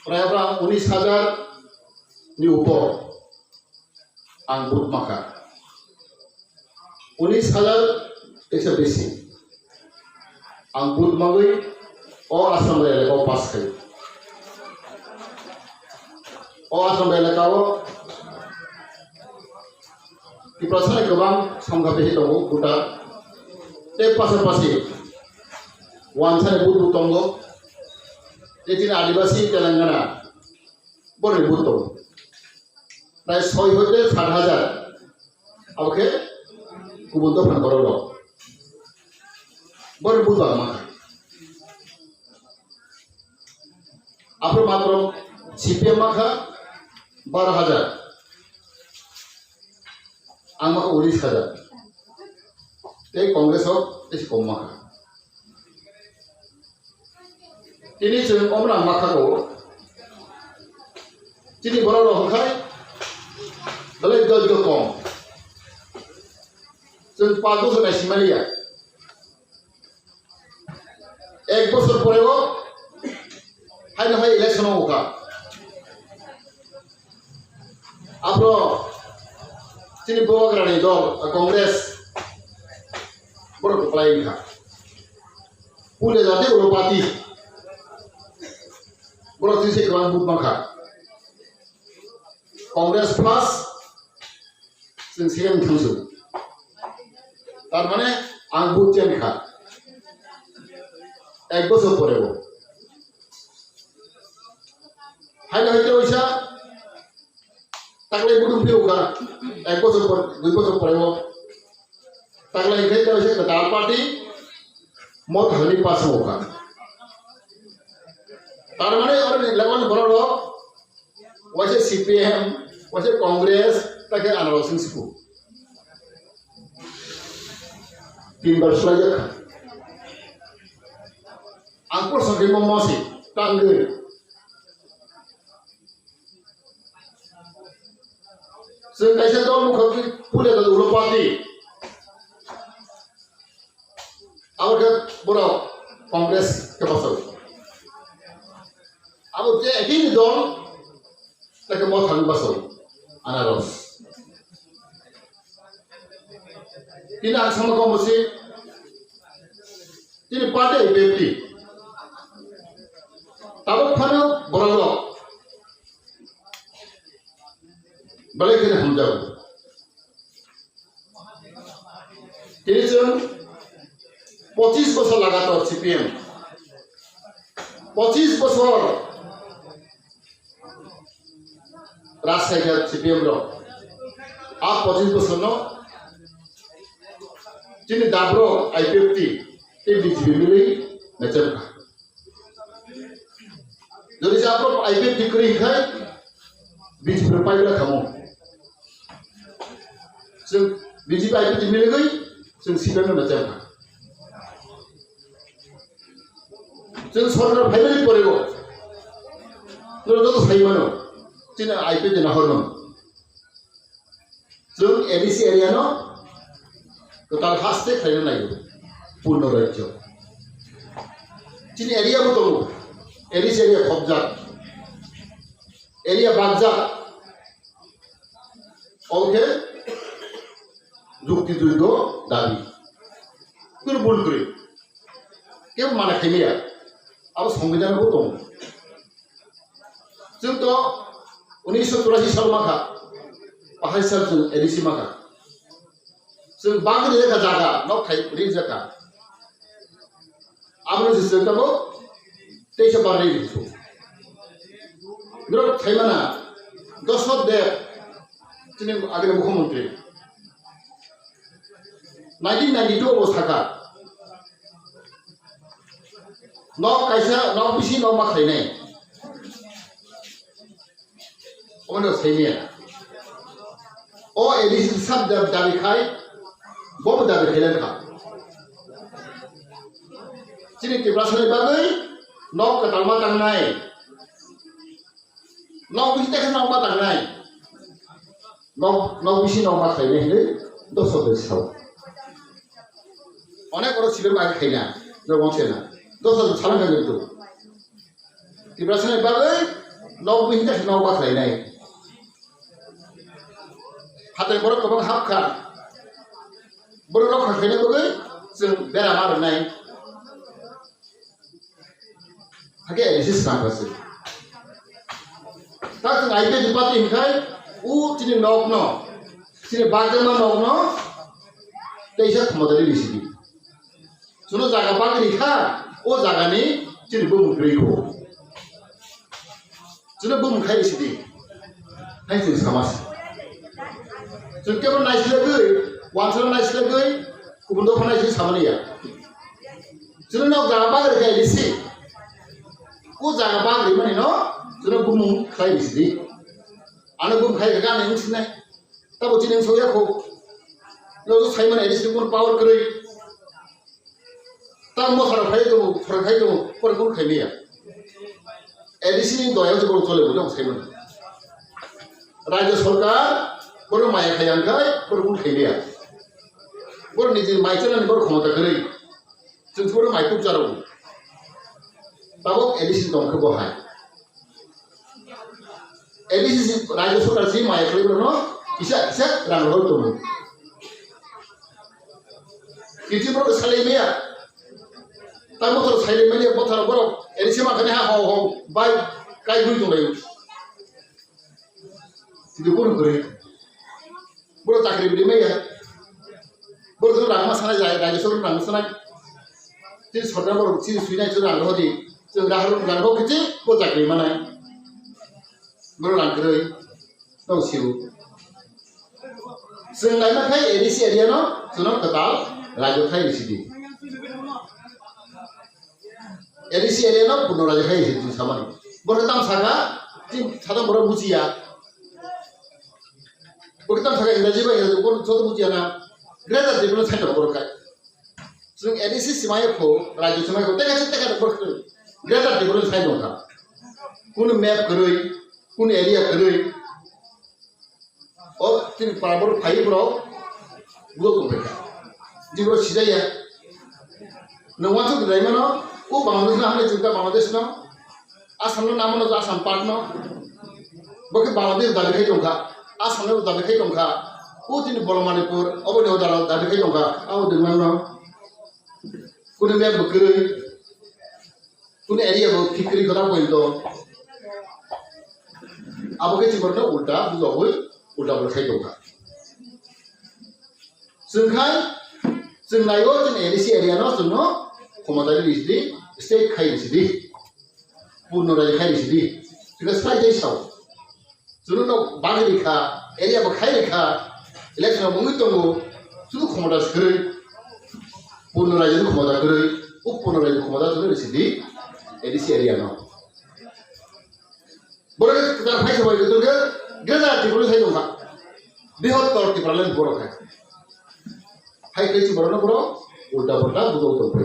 প্রায় 19,000 ni upor ang but maka 19,000 isa besi ang but magui o asam bele ko pas kai o asam bele ka o di prasana gobang samgabe hi dong buta te pasapasi wansane but butongo etin adivasi telangana bore buto প্রায় 6 হইতে 7,000 আমাকে কুবুন্ত fun করলো বড় বুঝবা মাথা আপনার মাত্র CPM মাখা 12,000 আমাকে 19,000 এই কংগ্রেস হোক বেশি কম মাখা তিনি অমরা মাখাকো তিনি বড় হখায় Dalai dal jo kong, sen pago se nasi Malaysia. Ek bosor pore go, hai na hai election hoga. Apro, sini bawa kerana dol Kongres, baru kepala ini. Pule jate Europati, baru sini kerana but makha. Kongres plus CM থাকছে তার মানে আঙ্গুর chain খা 1 বছর পরে হাইলে হইতে পয়সা তাকলে বুড়ুম few খা 1 বছর পর 2 বছর পরে তাকলে হইতে পয়সা তার পার্টি মত হলি পাস হোকা তার মানে আর লাগন বড় ওইসে সিপিএম ওইসে কংগ্রেস তাকে আনারসিং সিপু 3 বার সলাই দেখা angkor sampai memasi tangga sengaja dong muka pulih dari Europati awak ke bodoh kongres ke pasal awak je ini dong tak mau thang pasal anaros Kina sama kau mesti, ini partai BPT. Tahu mana berapa? Balik kena hamjau. Ini cuma 25 bosor lagatar CPM. 25 bosor rasa kerja CPM lo. Apa 25 bosor no? Jadi dabro IPFT ini dijibili macam apa? Jadi siapa IPFT kering kai, biji berapa juga kamu? Seng biji IPFT milik kai, seng siapa macam apa? Seng soalnya family perego, terus itu saya mana? Cina IPFT nak hormat. Seng edisi area no. তো তার হাসতে খাইলে নাই পূর্ণ রাজ্য চিনি area মতো এরিস area খবজাত area বাগজাত ওকে যুক্তিযুদ্ধ দাবি কিন্তু ভুল করে কেউ মানে খাইমিয়া আবার সংবিধানও দं जोंथ' 1984 साल माखा 25 साल जों एडिसि माखा जों बांग्रि जायगा जागा नाव थाइब्रि जायगा आमरो जिसोंखौ तेइस बारनै दिसो बिराद थाइमाना दशरथ देव जोंनि आगोलनि मुख्यमंत्री 1992 अबस्था का नाव कायसा नाव बिसि नाव मा थाइनाय ओनो थाइनाया ओ एडिसि सब दाबि खाय Bawa dari kalian kah? Jadi kita sering bagai, nak ketal matang naik, nak bisa kan nak matang naik, nak bisa nak matang naik, dosa dosa. Anak orang siapa lagi kaya, jawab macam mana? Dosa dosa salah kan itu. Kita sering bagai, नौ बिहिंगा नौ बाख्लायनाय हाथाय बर' गोबां हाबखा बर' राव खाख्लायनाय बगै जों बेराम आरनाय हागे एसे सानबासो दा जों आइके दिपाति हिंखाय उ तिनि नक न तिनि बागमा नक न दैसा खमदारि लिसिबि जुनो जागा बागरि खा ओ जागानि तिनि बुमग्रैखौ जुनो बुमखाय लिसिबि हाय जों समाज जों केबल नायस्लागै वानसला नायस्लागै गुबुन दफा नायस्लागै सामानिया जुनो नक जागा बागरि खाय लिसि को जागा बागरि माने न जुनो बुम खाय लिसिबि आनो बुम खाय ga neng sinai tabo tineng soya ko lo so saimon edisi kon power kरै ta mo sara khai do por kon khai ya edisi ni doya jo chole bo jong saimon rajya sarkar bor maya khayang khai por kon khai ya bor niji mai chana bor khomata kरै जों bor mai tup jaro tabo edisi dong ko bo hai edisi rajya sarkar si maya khai no isa rang ro to kiti bro salai meya ta motor salai meya bothar bro edisi ma khane ha ho bai kai hui to lai itu kono kore bro takri bri meya bro to rang ma sana jai rajya sarkar rang sana ti sarkar bro ti suinai to rang ro di जों rang ro kiti ko takri manai bro rang kरै no siu जों लाइना खाय ADC area न जुनो कताल राजो खाय लिसिदि ADC area न पुनो राजो खाय लिसिदि सामानि बर ताम सागा तिन सादा बर बुजिया बर ताम सागा इंराजी बा इंराजी बर जतो बुजिया ना ग्रेटर दिबनो साइड बर खाय जों एडिसि सिमाय को राजो सिमाय को तेगा बर ग्रेटर दिबनो साइड दंखा कुन मैप करै कुन एरिया करै और तीन पावर फाइव रो बुलो तो बेटा जिगरो सिजाया नवा तो ड्राइवर न ओ बांग्लादेश ना हमने चिंता बांग्लादेश न आसाम न नाम न आसाम पार्ट न बके बांग्लादेश दाबि खाय दंखा आसाम न दाबि खाय दंखा ओ तीन बलमानिपुर अबने उदाल दाबि खाय दंखा आव दोंमान न कुने मे बकरै कुने एरिया बो फिक्री करा पइतो आबके चिबरनो उल्टा बुजावै उल्टा खाय दंखा जोंखाय जों नायो जों एडिसि एरिया न जोंनो खमदारि लिसिदि स्टेट खाय लिसिदि पुर्न राय खाय लिसिदि जों साइ देसाव जोंनो न बागरि खा एरिया बो खाय खा इलेक्शन मुंगि दंगो जुदु खमदा सरै पुर्न राय खमदा करै उ पुर्न राय खमदा जों लिसिदि एडिसि एरिया न बर कथा फाय सबाय गदरगे गेजा टिपुल साइ दंखा बिहत्तर टिपुलान बर खाय हाय कैची बर न बर उल्टा उल्टा बुदौ तो फै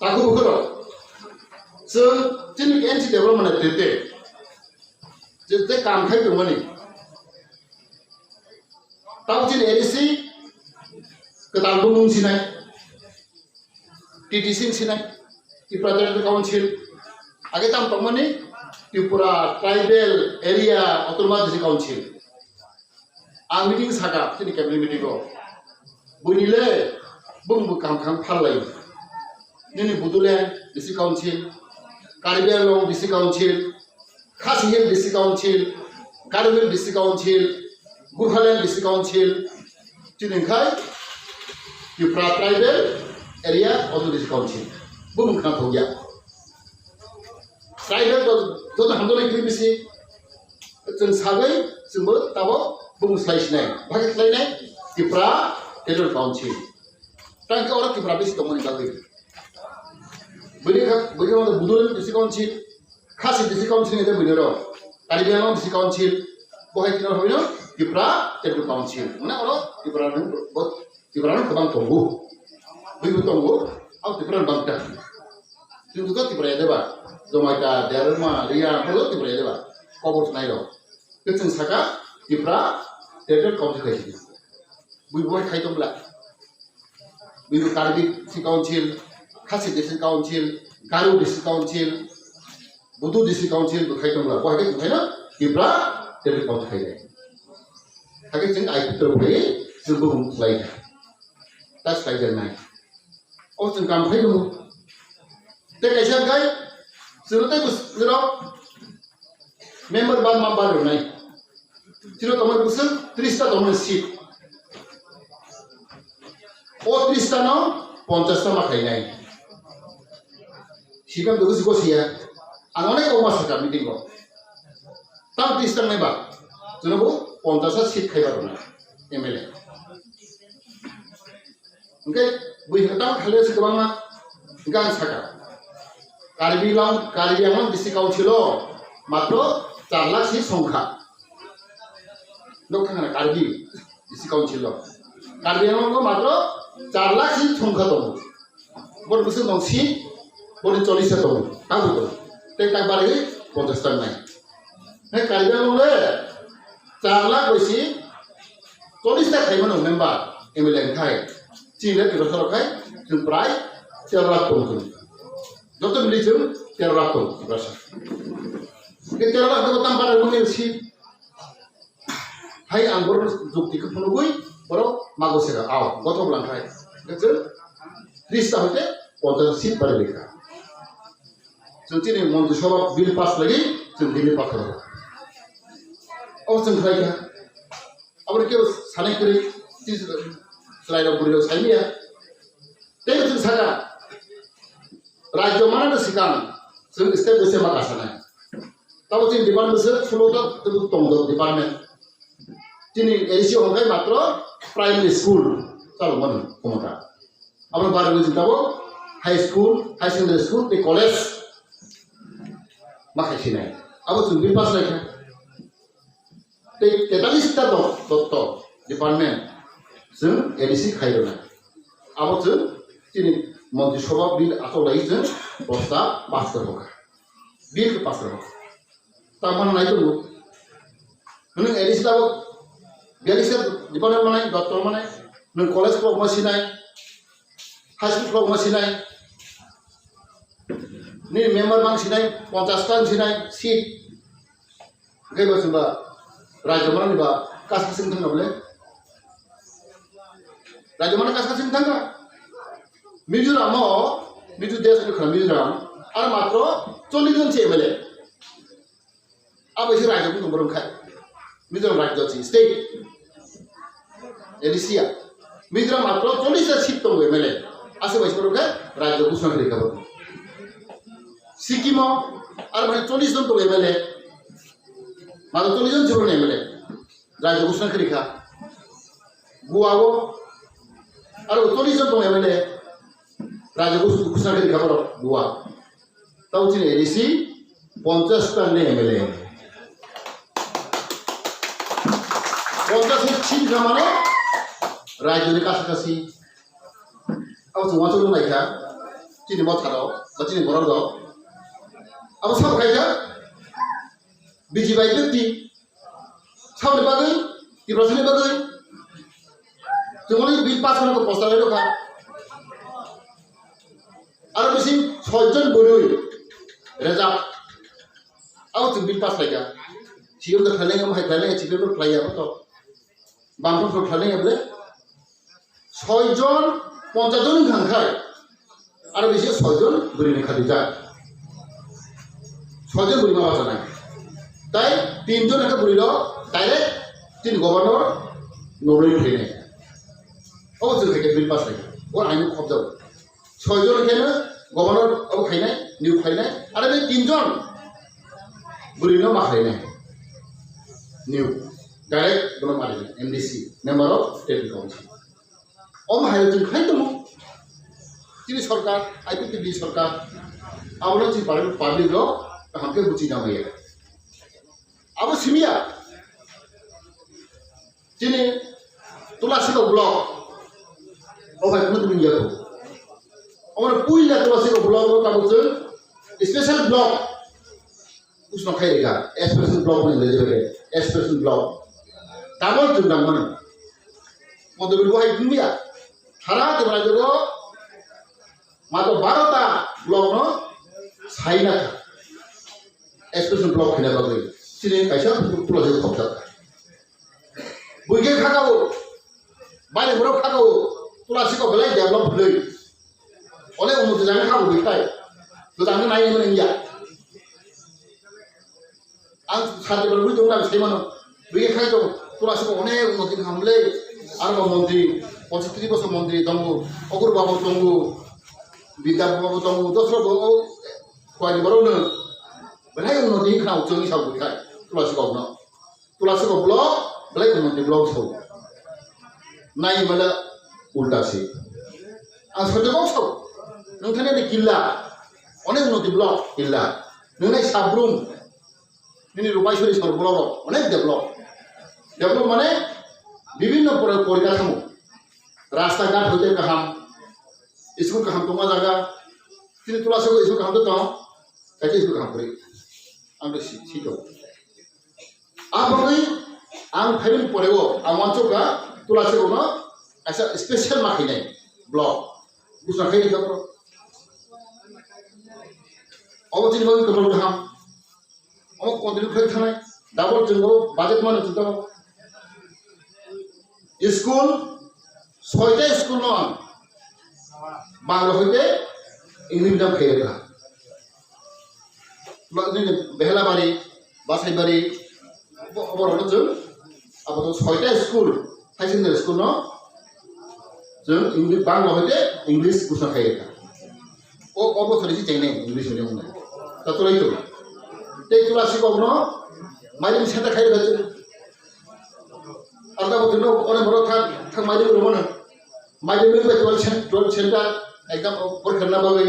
ताखु बुखरो जों तिन एनसि डेभलपमेन्ट देते जेते काम खाय दंमोन ताव तिन एडिसि गोदान मुंसिनाय टीटीसी सिनाय त्रिपुरा काउन्सिल आगे ताम तमनि Tripura tribal area autonomous district council आं मीटिंग सागा तिनि कैबिनेट मीटिंग को बुनिले बुंबु काम फाललाय निनि Bodoland district council Karbi Anglong district council Khasi hill district council Karbi district council Gorkhaland district council तिनिखाय Tripura tribal area autonomous district council बुंबु काम थौया ट्राइबल तो हमदोले ग्रिबिसि जों सागै जोंबो ताबो बुंस्लायसिनाय भागिस्लायनाय त्रिपुरा टेरिटरियेल काउन्सिल तांके अरा त्रिपुरा बेसि दंमोन बागै बैनि बुदुलेंड district council Khasi district council नि बैनो कार्बि आंलं डिस्ट्रिक्ट काउन्सिल बहाय तिनाव होइनो त्रिपुरा टेरिटरियेल काउन्सिल माने अरा त्रिपुरा गोबां दंगो बैबो दंगो आव त्रिपुरा बांटा जों तो त्रिपुरा देबा जमाइटा देरमा रिया फोलो त्रिपुरा देबा खबर नायो जों सागा त्रिपुरा टेरिटरियेल काउन्सिल खायसि बैबो खाय दंब्ला बैबो Karbi district council Khasi district council Garo district council Budu District Council bukai tunggu, wah kita bukai na, kibra dari kau bukai deh. Hakim sini air terbukai, sebelum selai, tas selai jangan. Oh sini kampai tunggu. Tapi kasihan kai, sebenarnya bus zero member bar mambar naik. Zero teman busan, 300 teman seat. Oh 300 no, 50 sama kai naik. Siapa tugas kau sia? Anak kau masuk ke meeting kau. Tam 300 member. Zero bu 50 seat kai baru naik. MLA. Okay, buih ketang kalian sekarang mah, gang sakar. Karbi Anglong District Council matro 4 lakh si songkha. Dok thangana Karbi District Council Karbi Anglong matro 4 lakh si songkha dong. Bor busu dong si, bor 40 dong. Tahu tu? Tek tak balik 50 tahun naik. Nek Karbi Anglong le 4 lakh besi 40 tak kai mana member MLA kai. Cile kita sorok kai, jumpai 4 lakh dong. Doktor beli jam 300 berasa. Kita 300 betam pada dunia si. Hai anggur jukti ke penugui, baru mago sega. Aw, gotoh belangkai. Kecil, 300 hote, konten seat pada mereka. Jadi ni mau disebab bil pas lagi, jadi pas lagi. Oh, sengkai ya. Apa dia sana kiri, selain buriau saya ni ya. Tapi tu saja. Raja mana tu sekarang? Step besar makasana. Tahu sih department besar, flow tu tunggu department. Jadi edisi orang kaya matro primary school, kalau mana komentar. Apa baru ni tahu high school, high secondary school, di college, makasih naik. Apa tu bipas lagi? Tetapi kita doktor department, sen edisi kaya na. Apa tu? Jadi মন্ত্রিসভা বিল আসলাইছেন প্রস্তাব pass করব bill pass করব তার মানে নাই তো নং এডিসিটা বিয়ালিসের department মানে ডক্টর মানে নং কলেজ ক্লব মাসিনাই হাই স্কুল ক্লব মাসিনাই নি মেম্বার বাংসিনাই 50 টান সিনাই সিট গেবসবা রাজ্য মানে বা কাসকাসিং থাঙ্গা বলে রাজ্য মানে কাসকাসিং থাঙ্গা Mizoram Mizo desh ni kham Mizoram ar matro 40 jon che MLA abo isi rajya ku nomor khai Mizoram rajya chi state edisia Mizoram matro 40 ta seat tong MLA ase bai nomor khai rajya ku sangre khabo Sikkim ar bhai 40 jon tong MLA matro 40 jon chhoro MLA rajya ku sangre kha Goa ar 40 jon tong MLA Raja Kusna ke dikhabar Goa. Tahu sini edisi 50 tahun ni MLA. 50 seat kamane Raja ni kasih. Apa semua tu naik ya? Sini mau tharo, sini borong do. Apa sab kaya? Biji baik beti. Sab ni bagai, ibrasi ni bagai. Cuma ni bil pas mana ko postal itu kan? Ada mesin 6 জন বড়ই result আও তুমি bill pass লাগা CO তো খেলে हम খেলে চিপে তো ফ্লাই হবে তো বামটো তো খেলে হবে 6 জন 50 জন খায় আর বেশি 6 জন বড়ি খালি যায় 6 জন বড়ি মাওয়া যায় তাই 3 জন একটা বড়িল ডাইরেক্ট তিন গভর্নর নবরই ফেলে ও থেকে বিল পাস লাগা ওর আইন খব যাবে 6 জন কেন গভর্নর ও খাইনাই নিউ খাইনাই আর এই 3 জন বুড়িনো মা খাইনাই নিউ ডাইরেক্ট বনো মারি MDC member of state council ওম হাইজন খাইতমু তিনি সরকার আইপিপি সরকার আমরা যে পাবলিক লো हमके बुची ना होइए अब सिमिया जिने तुलासीको ब्लक ओ भाइ कुन तुम याको আমরা পুইলা তুলাসীको ब्लक रो काबुज स्पेशल ब्लक उसमा खाइरेका स्पेशल ब्लक पनि लेजेबे स्पेशल ब्लक डाबल जुंदां मन मदबिल हाइ दुनिया सारा देबराजो मात्र 12टा ब्लक न Saina expression block hina bagui sini kaisa tulas ko khopsa buige khagao bale bro khagao tulas ko belai develop hlei ole umu jang khagao bitai to dang nai men india ang sate baru dong na sai mano buige khagao tulas ko one umu din hamle ar mondri 35 বছর মন্দির দঙ্গু অগুর বাবু দঙ্গু বিদ্যা বাবু দঙ্গু দশর কয়নি বড়নো বেলাই উন্নতি খাও जोंनि सावबो खाय तुलासिगाव block बेलाई उन्नति block Sao नाय माला उल्टासै आं सत्यबाव साव नोंथांनि किल्ला अनेक उन्नति ब्लक किल्ला नोंनाय साब्रुम नोंनि रुपाइसरि सर ब्लक अनेक डेभलप माने विभिन्न परिकाठामो रास्ता घाट होते गाहाम स्कूल गाहाम दंगा जागा किन्तु तुलासिगाव स्कूल गाहाम दं खायसे स्कूल गाहाम फै आं सिगाव आबाङै आं फाइभनि परेगो आं मानसिफ्रा तुलासिगावनो एसे स्पेशल माखैनाय ब्लक गुसुनाखै लेखाफ्राव अबथिनि बागै गोबां गाहाम अमुक कन्टिनिउ थानाय दाबल जोंखौ बाजेट मानो जुदा स्कूल 6টা स्कूल नङ बांला हইতে इंग्लिश मिडियाम फैरेखा जोंनि बेहलाबारि बासाइबारि बर'नो जों आबाद 6টা स्कूल हाई सेकेन्डारि स्कूल न जों इंग्लिश बांला हইতে इंग्लिश गुसना फैरेखा ओ अबसर एसे जेंनाय इंग्लिश मिडियाम होननाय तातलायतो ते तुलासिगाव न माइलिम सेन्टार खायरेखा जों आदा बदनो अने बरो थां माइलिम रमनो माइलिम बे 12 सेन्टार एकदम परखना बागै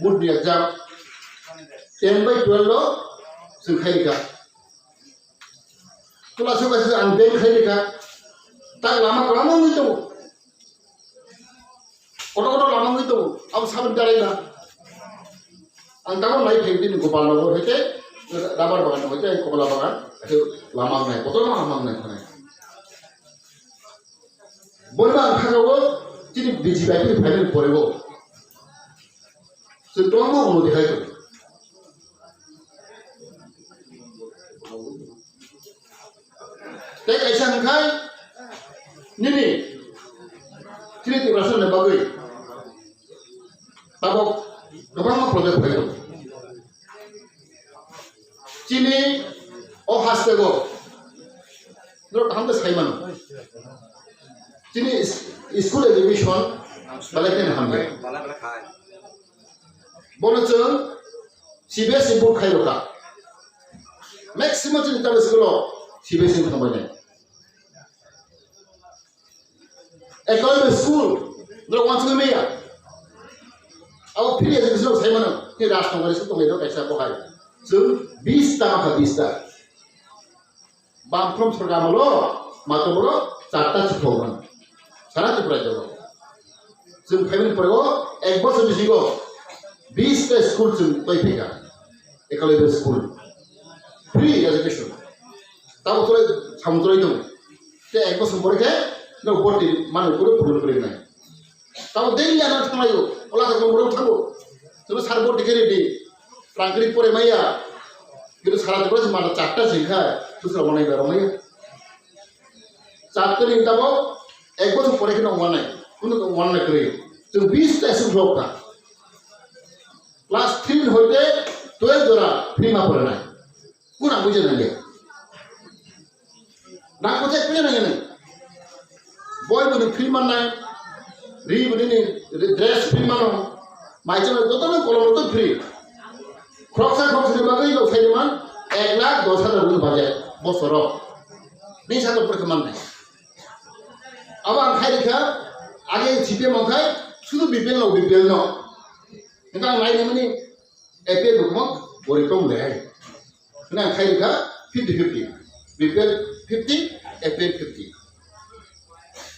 बुटनि एग्जाम 10/12 लो जों खायरेखा तुलासिगाव आं बेंक खायरेखा ता लामा लामा दं कत लामा दं आं साबन दारायना आं दाबो नाय फैदिन गोपालनगर हইতে राबार बागान हইতে कमला बागान लामा नाय कत लामा नाय थानाय बोलबा खागावो जिनि बिजि बायदि फाइनाल परेगो जों दंबो उन्नति खायतो ते ऐसा नखाय निनि जिनि देब्रासन बागै ताबो गोबां प्रजेक्ट फैदों जिनि अ हास्टेगो न थांदो साइमान जिनि स्कूल एजुकेशन बालायकेन हामबाय बोलचों सीबीएसई बोर्ड खायरोखा मैक्सिमम जिनि ताबो स्कूल सीबीएसई थांबाय एकाडेमिक स्कूल न वानस मेया अब फ्री एजुकेशन साइमान के राजनगरी से दंगाय कैसा बहाय जों 20 टा माखा 20 टा बामफ्रोम सरगामलो मातबरो 4टा सिखौमोन सारा त्रिपुरा जायगायाव जों फाइभनि परेगो एक बोसोर बिसिगो 20 टा स्कूल जों फैफैगा एकाडेमिक स्कूल फ्री एजुकेशन ताबो तले सामुद्रय दं ते एक बोसोर परेखे न बर्ती माने पुरो फुल फुलिनाय ताबो दैनि आना थांलायो अला गमरो थांगो जों सार बर्ती केरेदि प्रांगृत परे माया किन्तु सारा त्रिपुरा जों माना 4टा जिंखा सुसरा बनाय बारमाया 4टा निताबो एक बोसोर परेखे न वानाय कुनु वानाय करे जों 20 टा स्कूल का क्लास 3 হইতে 12 জোড়া ফ্রি মা পড়ে নাই কোন বুঝে না না কোথায় পেয়ে না জানেন বই বলে ফ্রি মান নাই রি বলে ড্রেস ফ্রি মানো মাইচের যত না কলম তো ফ্রি খরচা বাকি লোক সাইমান 1,10,000 বাজে বছর নেই সাথে পরীক্ষা মান নাই আবার খাইরেখা আগে সিপিএম খাই শুধু বিপিএল ন কিন্তু নাইনি মানে এপিএল দুমক বরিকম লেয় না খাইরেখা 50-50 বিপিএল 50 एपिएल 50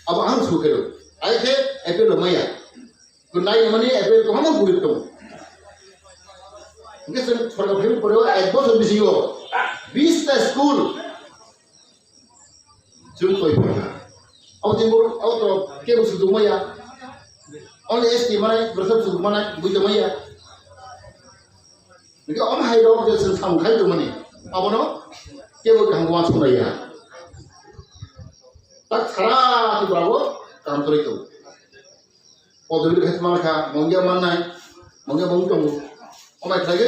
अब आं सुखेरो आइखे एपिएल माया गुनाय माने एपिएल को हम गुरितो नेसन सरकार फेम परेव एक बছর बिसिगो 20 टा स्कूल जों कोइ फरा अब दिमो अब तो के बुसु दुमाया only एसटी माने ब्रसब Sumana बुइदमाया Because on high dog just some kind of money. Abono, give a Kanguan Sumaya. Tak Sara to Bravo, Kantorito. Or the little Hetmanka, Monga Manai, Monga Mongo. Oh my God.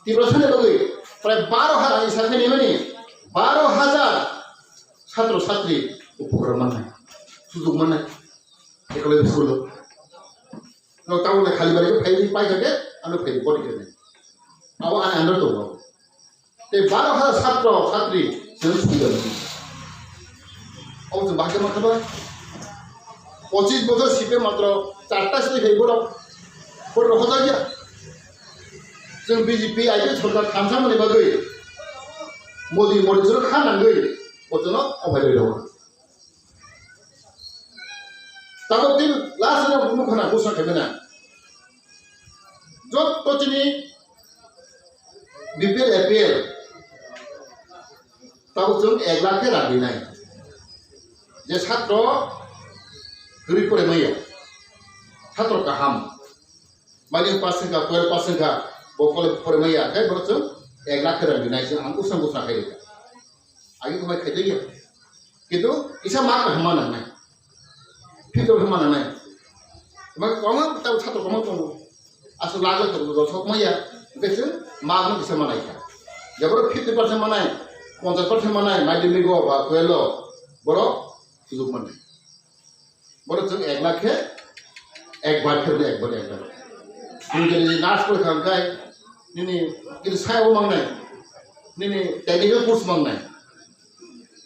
The person of the way. For a Baro is having money. Baro Hazard. Satro Satri, Upuramana. Suzumana. Economic school. No town like Halibari, pay the pike again, and pay the body again. Our under the world. The Baro has Satro Satri, since we don't. Oh, the Bakamataba. What is both Sipe Matro, Tartas the Heboro for Rosalia? So BGP, I just forgot Kamsam and Bagui. Modi Modizo Khan and Gui, but not over the door. Tabatil last year of Mukana Busa Cabana. Job Totini Bipil appeal. Tabatul Eglaka Rabinai. Just Hatro Gripur Maya. Hatro Kaham. Mali Pasanga, 12 Pasanga, Bokol for Maya, that person, Eglaka Rabinai, and Usan Busa Herica. Are you my Kadia? Kido is a mark of Hamana. People who man, my common without Hato Komoto as a lager to the Sokmaya, Vessel, Magnum is a Malaika. There were 50% manai, 100% manai, my demigo, Quello, Boro, Suzumani. Boro took egg like egg butter, egg, but egg. You get the National Kankai, Nini, it is high among them. Nini, technical push among them.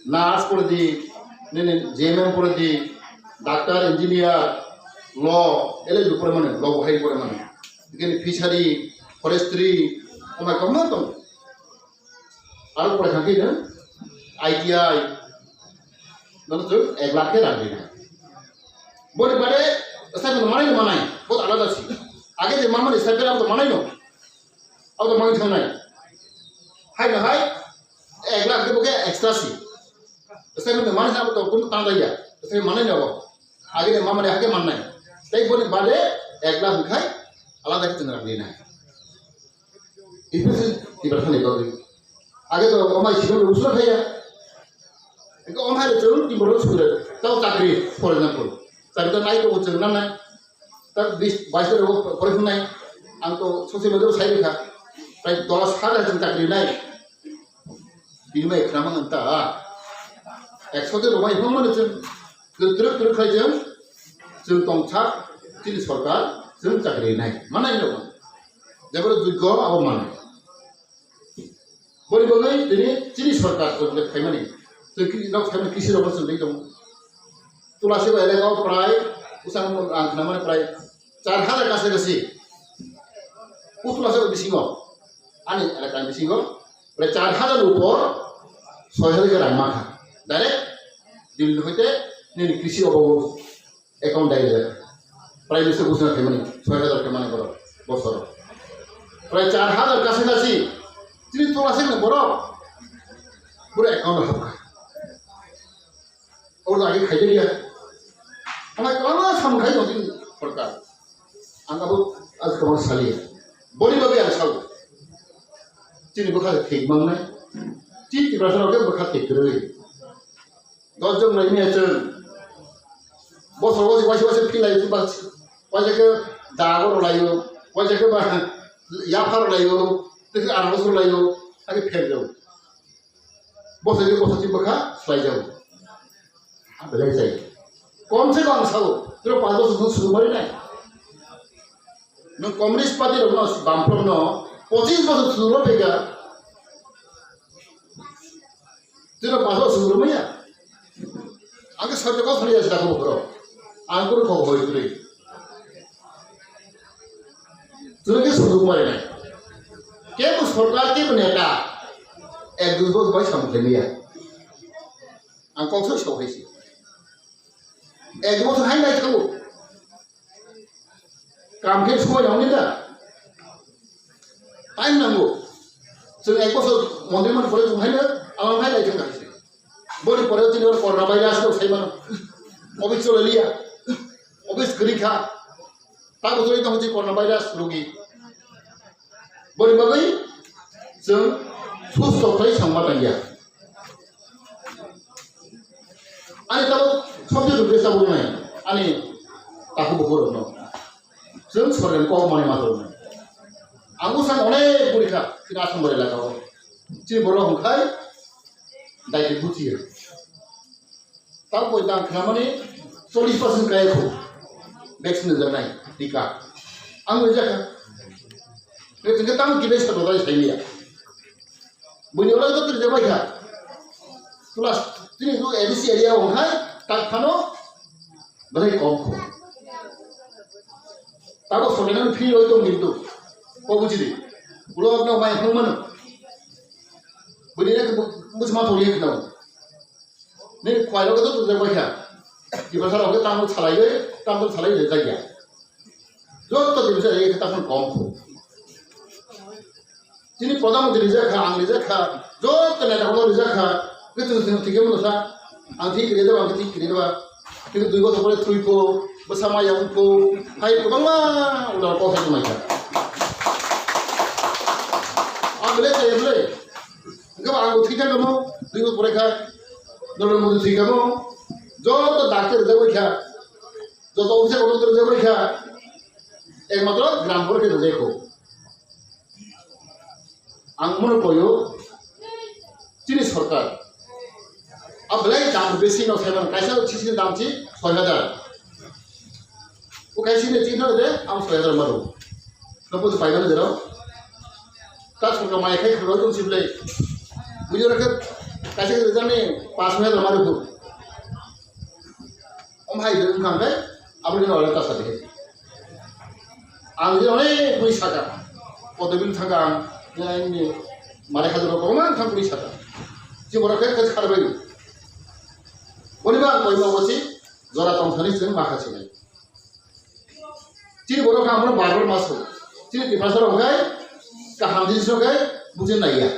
Nas for the Nini, JMM for the Doctor, engineer, law, eligible permanent, law high permanent. You can fishery, forestry, on my command. I'll put a computer, ITI, not to a black head. But the second money, both another sea. I get the moment is separate of the money, of the money tonight. High, a black ecstasy. The second the money have to put Tandaya, the same money. I get a mamma de Hageman. Take one body, a glass of high, allow that to Nardina. If this is the person I get a my children who are here. I go on my children, you will school, South Takri, for example. So the night of Children, that this Vice of night, Uncle Social Side, like Dollars Harris and Takri night. You may come on ta. Exported away from the trip Kajam, Sil Tong Chap, Tilis Forgal, Sil Takri night. Mana, they will go our money. But if they Tilis Forgal to the family, the not having kissed over some little. To last year, I let out pride, Usam and Naman pride. Charhada Cassagasi. Put to us a single. And a kind of single. But Charhada Lupor, Sohelica and Maka. Direct, deal with it. Nini kisi obo account dialer. Prime Minister Busan family, Sohada Kamana Bosoro. Prime Charhada Cassagasi. Three to us in the Boro. Put account of Haka. Or the Hydria. I'm like, oh, some kind of thing for that. And about as commercially. Body Baby and South. Chini Buka take Mamma. Chini Brasan of Buka take away. Dodgem like me a turn. Both of us was a pillar, but was a girl, Dago Layo, was a girl, Yapar Layo, this is Arazo Layo, and a pedal. Both of you was a Tibuka, slide out. The late say. Consequence, how? Through Pados no Sumarina. No Communist Party of Nos, Bampro no, Posis was a Surobega. Through Pados Surumia. I guess the Coffee as the Hobro. I'm going to call her three. Through this Sumarina. Camus for Neta. And do those boys from Kemia. And also show his. And what highlight go? Come get school on it. Time number. So I was a monument for it to highlight. I'll highlight it. Body for it for Rabayas of Simon. Obis Solia. Obis Grika. Tagotoy for Rabayas Rugi. बोरैबाबै जों सुस्थ'यै सांबाथाया आंनि दाबो सबसे दुखु जाबोनाय आंनि ताखौ बहरनो जों सरकारखौ माने माथो आंबो सान अनेक परीक्षा जों आसाम बोराय लागाव जों बर' हमखाय दायरेक्ट बुजियो ता बयदा खामानि 40% गायखौ भेक्सिन होजानाय टिका आं जाखा जोंखौ ताम गिबे सादोदाय साइलिया बयनियावलाय तो जाबायखा क्लास 3 को एडिसि एरिया हमखाय ताखानो बोरै कमखौ ताबो सनेनानै फ्रि रय दं किन्तु को बुजिदि उलग नाव माय फंमोन बयनिया मुसमा थलिया खनाव ने खवाइलो तो जाबायखा दिबासाराव के तामो सालायो तामो सालायो जायगा जत दिबसा ए ताखन कमखौ जिनि प्रधानमंत्री रिजाखा आं रिजाखा जत नेताखौ रिजाखा गोथों थिगे मोनसा आं थि गिरे दं आं थि गिरे दं थिगे दुइ गथ' परे थुइखौ बसामायावखौ हाय गोबांमा उनाव कसाय दंनायखा आं बेले जायोब्ले गोबां आंबो थैथागोमो दुइ गथ' परेखा नरेन्द्र मोदी थैगोमो जत डाक्टर रिजाबायखा जत अफिसार गथ' रिजाबायखा एकमात्र ग्रामफोरखौ रिजायखौ आं मन कयो जिनि सरकार अब बेलाय दाम बेसी न साइमन कैसा छिसिन दाम छि 6000 ओ कैसी ने चिन्ह दे आम 6000 मारो नबो पाइगन जरो ता सरकार माय खाय खरो दं सिबले बुझो रखे कैसे रिजाने 5000 मारो को ओम हाय दं खांबाय आबो न वाला तासा दे आं जे अनेक बैसागा पदबिल थांगा ini mari hadir orang kan polisi ada. Si orang kaya kerja kerja bayu. Boleh bang, boleh bang sih. Zora tahun hari ini makan sih. Jadi orang kan orang baru masuk. Jadi di pasar orang kaya, kaham di sana kaya, bukan naya.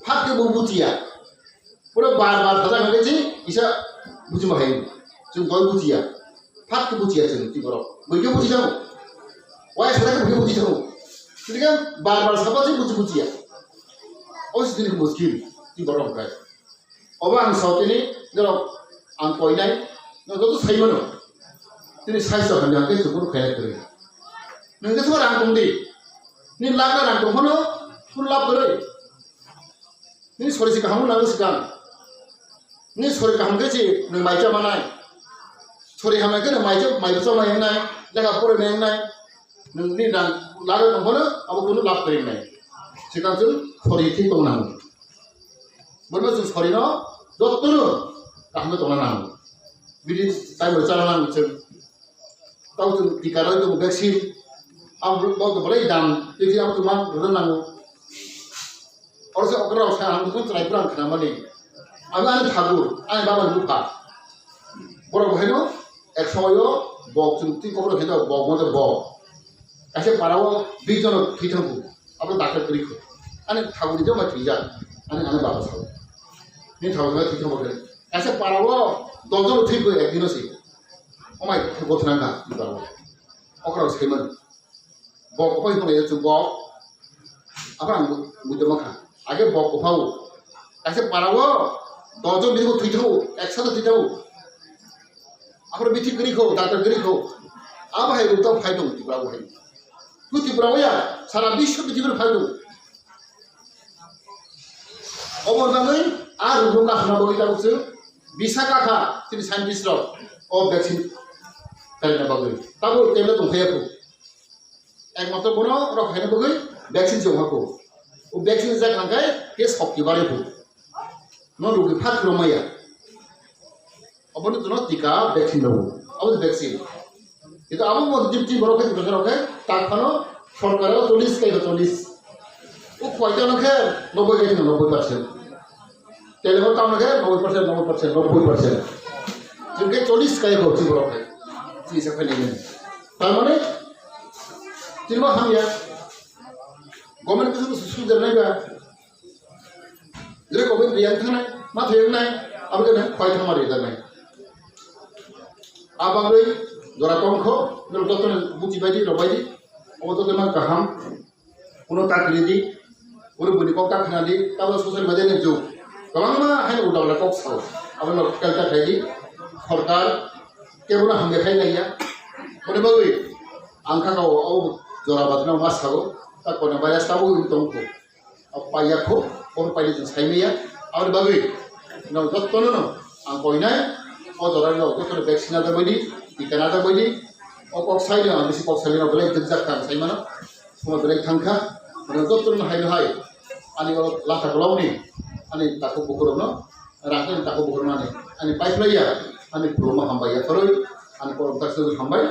Hak ke bukan ya. Orang baru kerja kerja sih, bisa bukan mahal. Cuma kau bukan ya. Hak ke bukan ya cuma di orang. Bukan bukan tahu. Wah sekarang bukan bukan tahu. Jadi kan baru siapa sih buci-buci ya? Oh sedih miskin di bawah kai. Orang South ini kalau angkoi naik, nah itu saya mana? Jadi saya sudah hendak ke sebelum kaya kering. Nanti semua rangkum di, ini laga rangkum mana? Pun lap beri. Ini sorry sih kamu lalu sekarang. Ini sorry kamu kecil, nih macam mana? Sorry kamu kecil, macam yang naik, jaga pura yang naik. Ni dan lalu kampana, apa pun lap kering naik. Sekarang tu sorry itu tong nang. Bermaksud sorry no, doktor kamu tong nang. Bidi saya berjalan nang macam tahu tu dikara itu vaksin. Am bawa tu boleh dan jadi am tu mang renang. Orang seorang orang tu try perang kenapa ni? Aman thagur, aman bawa lupa. Orang baheno, eksoyo, bok tu ti kau orang kita bok macam bok. ऐसे पारावो बीच जन ठीक हो अब doctor करी को अने ठाकुर जो मत जा अने अने बाबा साहब नहीं ठाकुर में ठीक हो गए ऐसे पारावो दो जन ठीक हो एक दिन से ओ माय बहुत नांगा बाबा ओकरा से मन बक को तो ये जो बक अब हम मुझे मखा आगे बक को पाओ ऐसे पारावो दो जन भी को ठीक हो एक साथ ठीक हो अब भी ठीक करी को डाक्टर करी को अब है तो फायदा होती बाबू है Kuti berawaya, salah bisku tu juga faedo. Omor bangai, rumah nak bagi tahu tu, bisa kakak, jadi saintis lo, vaksin kali nak bagi. Tahu tembel tu kaya aku. Ek mata bono, orang kaya bagi, vaksin jauh aku. Vaksin saya kangkai, kes hoki balik aku. No rugi fat rumaya. Omor tu no tika vaksin lo, awal vaksin. Itu apa mau jadi baru kita bergerak kan? Tak kano, sorkarnya tulis kayak tulis. Kuatnya nak kan, 90%. Telepon tahu nak kan, 90%. Jadi tulis kayak kau sih baru kan? Sih siapa ni? Tahu jadi macam ya. Government itu sudah naik kan? Jadi government yang tu naik, macam yang naik, apa kan? Kuatnya mana itu naik? Abang Jora tongko, nol doktor buci badi, robai di, obat tu memang kaham, uno taklidi uru buni kok takhnadi tabo social media ni jug kabangma hain udawla kok sao abalo kalta thaidi sarkar kebuna hamge khai naiya kone bagui angka kau au jora batna mas hago ta kone bayas tabu tongko apaya ko or payli jin saimiya abalo bagui no jottono no angko ina o jora no ko vaccine ada bodi ikan ada bodi o kok sai na bisi kok sai na boleh jejak kan sai mana semua boleh tangka mana jottono hai hai ani ko lata koloni ani takko bukur no raken takko bukur mane ani pipe laya ani proma hambaya toroi ani ko tak hambai